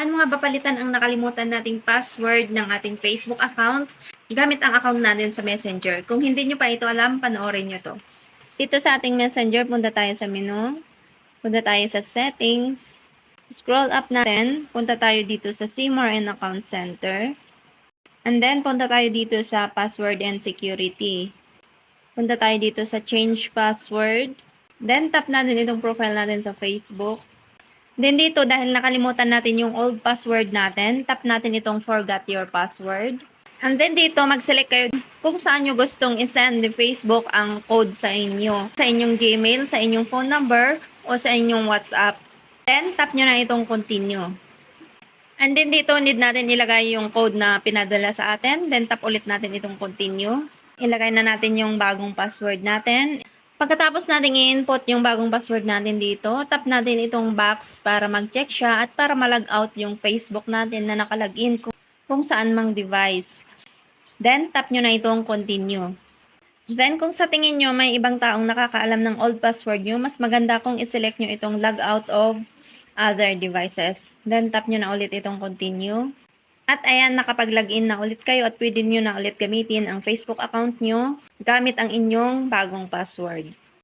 Paano nga ba palitan ang nakalimutan nating password ng ating Facebook account gamit ang account natin sa Messenger? Kung hindi nyo pa ito alam, panoorin nyo to. Dito sa ating Messenger, punta tayo sa menu. Punta tayo sa settings. Scroll up natin. Punta tayo dito sa See More and Account Center. And then, punta tayo dito sa Password and Security. Punta tayo dito sa Change Password. Then, tap natin itong profile natin sa Facebook. Then dito, dahil nakalimutan natin yung old password natin, tap natin itong Forgot Your Password. And then dito, mag-select kayo kung saan nyo gustong isend ni Facebook ang code sa inyo. Sa inyong Gmail, sa inyong phone number, o sa inyong WhatsApp. Then, tap nyo na itong Continue. And then dito, need natin ilagay yung code na pinadala sa atin. Then, tap ulit natin itong Continue. Ilagay na natin yung bagong password natin. Pagkatapos natin i-input yung bagong password natin dito, tap natin itong box para mag-check siya at para ma-log out yung Facebook natin na nakalagin kung saan mang device. Then, tap nyo na itong Continue. Then, kung sa tingin nyo may ibang taong nakakaalam ng old password nyo, mas maganda kung i-select nyo itong log out of other devices. Then, tap nyo na ulit itong Continue. At ayan, nakapag-login na ulit kayo at pwede nyo na ulit gamitin ang Facebook account nyo gamit ang inyong bagong password.